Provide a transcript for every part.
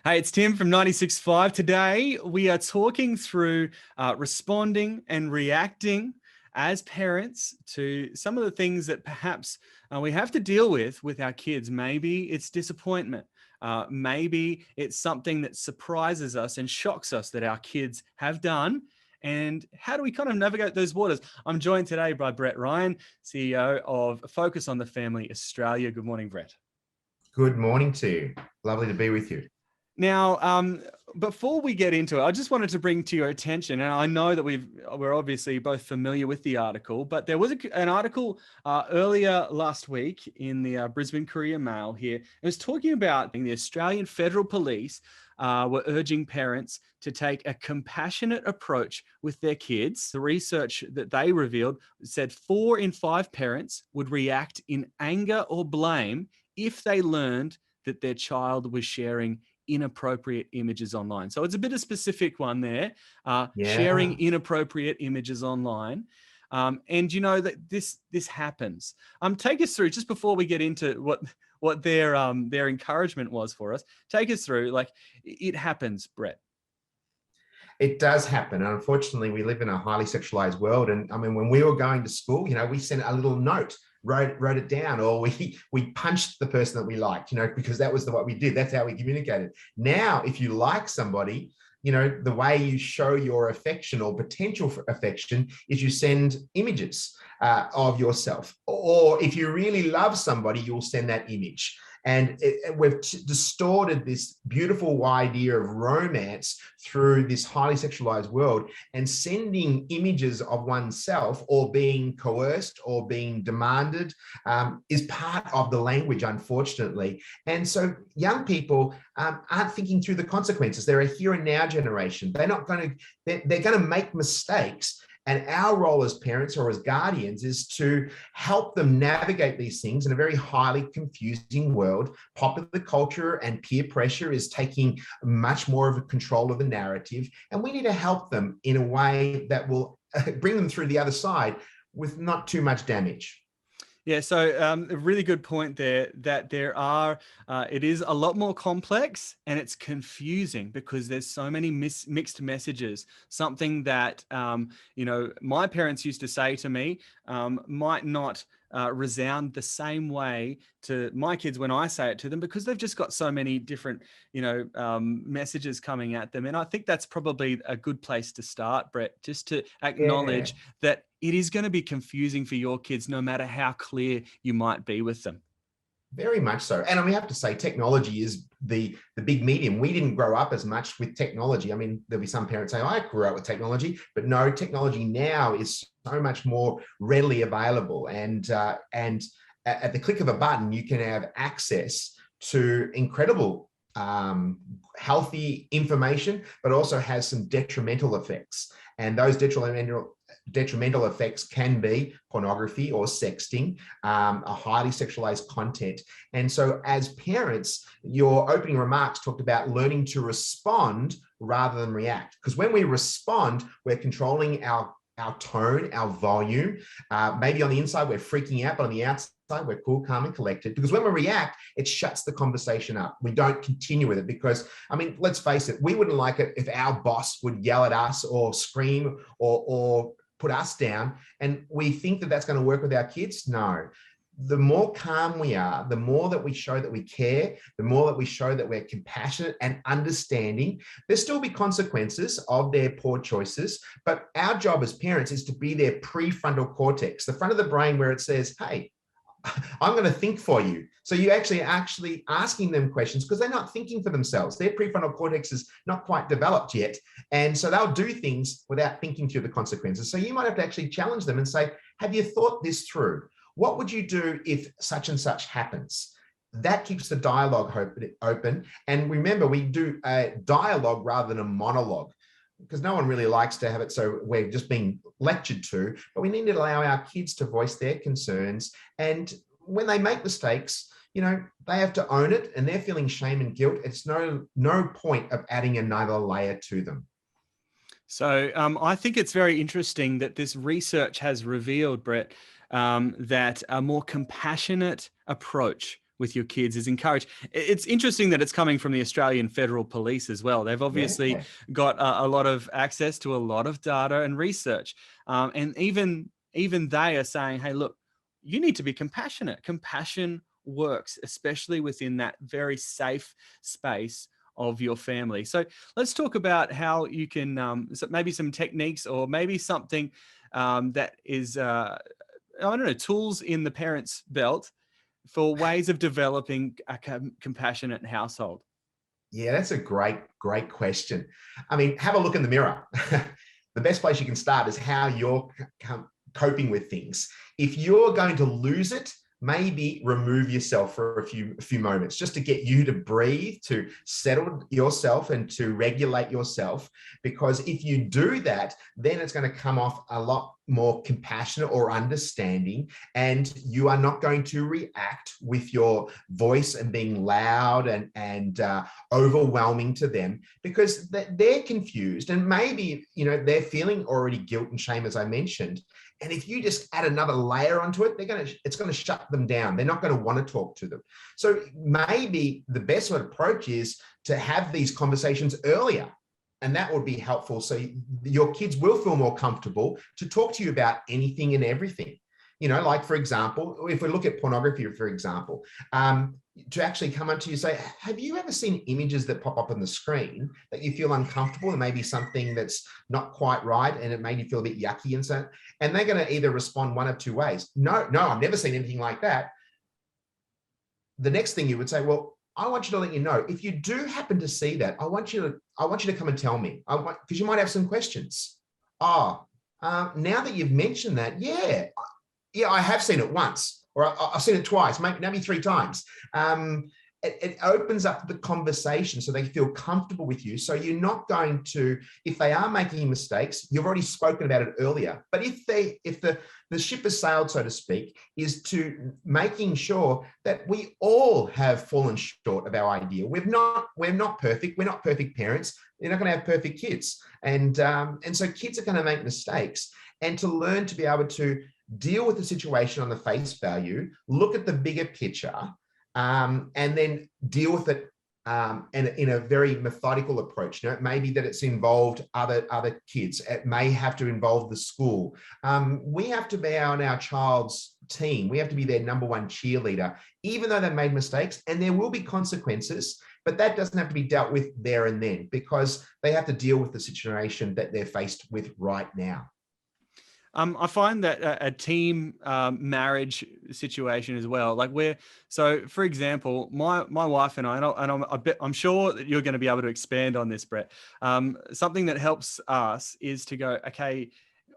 Hey, it's Tim from 96.5. Today, we are talking through responding and reacting as parents to some of the things that perhaps we have to deal with our kids. Maybe it's disappointment. Maybe it's something that surprises us and shocks us that our kids have done. And how do we kind of navigate those waters? I'm joined today by Brett Ryan, CEO of Focus on the Family Australia. Good morning, Brett. Good morning to you. Lovely to be with you. Now, before we get into it, I just wanted to bring to your attention, and I know that we're obviously both familiar with the article, but there was an article earlier last week in the Brisbane Courier Mail here. It was talking about the Australian Federal Police were urging parents to take a compassionate approach with their kids. The research that they revealed said 4 in 5 parents would react in anger or blame if they learned that their child was sharing inappropriate images online. So it's a bit of a specific one there, sharing inappropriate images online. And you know that this happens. Take us through, just before we get into what their encouragement was for us, take us through, like, it happens, Brett. It does happen. And unfortunately, we live in a highly sexualized world. And I mean, when we were going to school, we sent a little note, wrote it down, or we punched the person that we liked, because that was what we did. That's how we communicated. Now, if you like somebody, the way you show your affection or potential for affection is you send images of yourself. Or if you really love somebody, you'll send that image. And we've distorted this beautiful idea of romance through this highly sexualized world, and sending images of oneself or being coerced or being demanded is part of the language, unfortunately. And so young people aren't thinking through the consequences. They're a here and now generation. They're going to make mistakes. And our role as parents or as guardians is to help them navigate these things in a very highly confusing world. Popular culture and peer pressure is taking much more of a control of the narrative. And we need to help them in a way that will bring them through the other side with not too much damage. Yeah, so a really good point there, that it is a lot more complex and it's confusing because there's so many mixed messages. Something that, my parents used to say to me might not resound the same way to my kids when I say it to them, because they've just got so many different, messages coming at them. And I think that's probably a good place to start, Brett, just to acknowledge that it is going to be confusing for your kids, no matter how clear you might be with them. Very much so. And we have to say, technology is the big medium. We didn't grow up as much with technology. I mean, there'll be some parents saying, I grew up with technology, but no, technology now is so much more readily available. And at the click of a button, you can have access to incredible healthy information, but also has some detrimental effects. And those detrimental effects can be pornography or sexting, a highly sexualized content. And so as parents, your opening remarks talked about learning to respond rather than react. Because when we respond, we're controlling our tone, our volume. Maybe on the inside, we're freaking out, but on the outside, we're cool, calm, and collected. Because when we react, it shuts the conversation up. We don't continue with it because, let's face it, we wouldn't like it if our boss would yell at us or scream or put us down, and we think that that's going to work with our kids. No. The more calm we are, the more that we show that we care, the more that we show that we're compassionate and understanding. There'll still be consequences of their poor choices, but our job as parents is to be their prefrontal cortex, the front of the brain where it says, hey, I'm going to think for you. So you actually asking them questions because they're not thinking for themselves. Their prefrontal cortex is not quite developed yet. And so they'll do things without thinking through the consequences. So you might have to actually challenge them and say, have you thought this through? What would you do if such and such happens? That keeps the dialogue open. And remember, we do a dialogue rather than a monologue, because no one really likes to have it so we're just being lectured to, but we need to allow our kids to voice their concerns. And when they make mistakes, they have to own it, and they're feeling shame and guilt. It's no point of adding another layer to them. So I think it's very interesting that this research has revealed, Brett, that a more compassionate approach with your kids is encourage. It's interesting that it's coming from the Australian Federal Police as well. They've obviously got a lot of access to a lot of data and research. And even they are saying, hey, look, you need to be compassionate. Compassion works, especially within that very safe space of your family. So let's talk about how you can, so maybe some techniques or maybe something that is, I don't know, tools in the parent's belt for ways of developing a compassionate household. Yeah, that's a great question. I mean, have a look in the mirror. The best place you can start is how you're coping with things. If you're going to lose it, maybe remove yourself for a few moments just to get you to breathe, to settle yourself and to regulate yourself. Because if you do that, then it's going to come off a lot more compassionate or understanding, and you are not going to react with your voice and being loud and overwhelming to them, because they're confused and maybe, you know, they're feeling already guilt and shame, as I mentioned. And if you just add another layer onto it, it's going to shut them down. They're not going to want to talk to them. So maybe the best approach is to have these conversations earlier. And that would be helpful. So your kids will feel more comfortable to talk to you about anything and everything. You know, like, for example, if we look at pornography, for example, to actually come up to you and say, have you ever seen images that pop up on the screen that you feel uncomfortable and maybe something that's not quite right and it made you feel a bit yucky and so, and they're going to either respond one of two ways. No, I've never seen anything like that. The next thing you would say, well, I want you to let you know, if you do happen to see that, I want you to come and tell me, because you might have some questions. Now that you've mentioned that, yeah, I have seen it once, or I've seen it twice, maybe 3 times. It opens up the conversation so they feel comfortable with you. So you're not going to, if they are making mistakes, you've already spoken about it earlier. But if the ship has sailed, so to speak, is to making sure that we all have fallen short of our ideal. We're not perfect. We're not perfect parents. They're not going to have perfect kids. And so kids are going to make mistakes, and to learn to be able to deal with the situation on the face value, look at the bigger picture, and then deal with it in a very methodical approach. You know, it may be that it's involved other kids. It may have to involve the school. We have to be on our child's team. We have to be their number one cheerleader, even though they made mistakes, and there will be consequences, but that doesn't have to be dealt with there and then, because they have to deal with the situation that they're faced with right now. I find that a team marriage situation as well, like so for example, my wife and I'm sure that you're going to be able to expand on this, Brett. Something that helps us is to go, okay,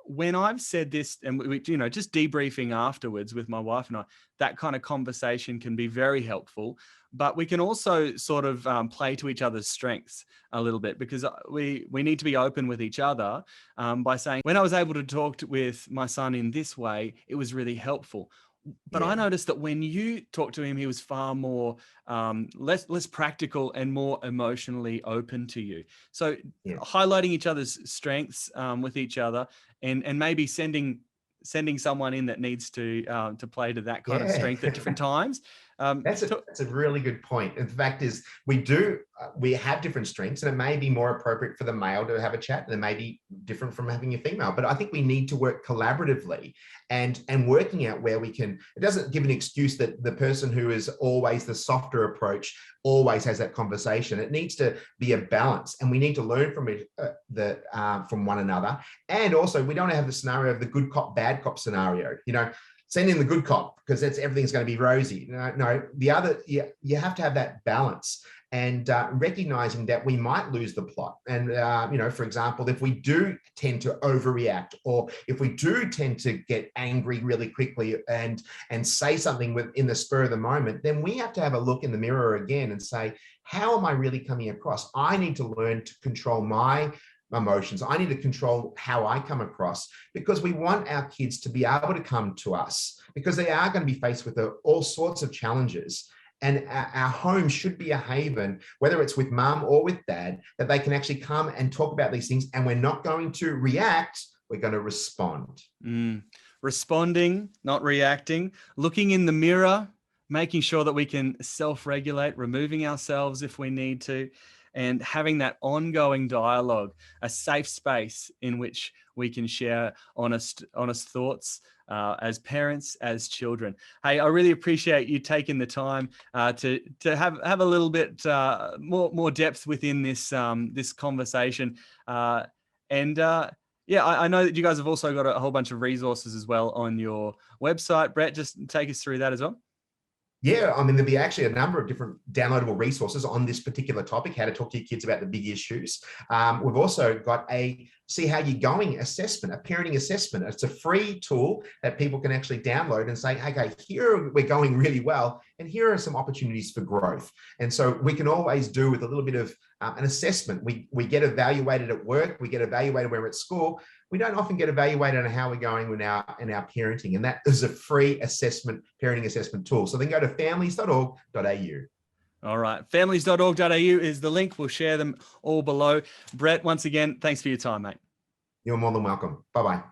when I've said this, and we, you know, just debriefing afterwards with my wife and I, that kind of conversation can be very helpful. But we can also sort of play to each other's strengths a little bit, because we need to be open with each other by saying, when I was able to talk with my son in this way, it was really helpful. But I noticed that when you talked to him, he was far more less practical and more emotionally open to you. So highlighting each other's strengths with each other, and maybe sending someone in that needs to play to that kind of strength at different times. That's a really good point. And the fact is, we have different strengths, and it may be more appropriate for the male to have a chat, and it may be different from having a female. But I think we need to work collaboratively and working out where we can. It doesn't give an excuse that the person who is always the softer approach always has that conversation. It needs to be a balance, and we need to learn from it, from one another. And also, we don't have the scenario of the good cop, bad cop scenario. You know, send in the good cop because everything's going to be rosy. No, the other, you have to have that balance, and recognizing that we might lose the plot. And, you know, for example, if we do tend to overreact, or if we do tend to get angry really quickly and say something in the spur of the moment, then we have to have a look in the mirror again and say, how am I really coming across? I need to learn to control my emotions. I need to control how I come across, because we want our kids to be able to come to us, because they are going to be faced with all sorts of challenges. And our home should be a haven, whether it's with mum or with dad, that they can actually come and talk about these things. And we're not going to react, we're going to respond. Responding, not reacting, looking in the mirror, making sure that we can self-regulate, removing ourselves if we need to, and having that ongoing dialogue, a safe space in which we can share honest thoughts as parents, as children. Hey, I really appreciate you taking the time to have a little bit more depth within this this conversation. And yeah, I know that you guys have also got a whole bunch of resources as well on your website. Brett, just take us through that as well. Yeah, I mean, there'll be actually a number of different downloadable resources on this particular topic, how to talk to your kids about the big issues. We've also got a see how you're going assessment, a parenting assessment. It's a free tool that people can actually download and say, okay, here we're going really well, and here are some opportunities for growth. And so we can always do with a little bit of an assessment. We get evaluated at work, we get evaluated when we're at school. We don't often get evaluated on how we're going in our parenting, and that is a free parenting assessment tool. So then go to families.org.au. All right. Families.org.au is the link. We'll share them all below. Brett, once again, thanks for your time, mate. You're more than welcome. Bye-bye.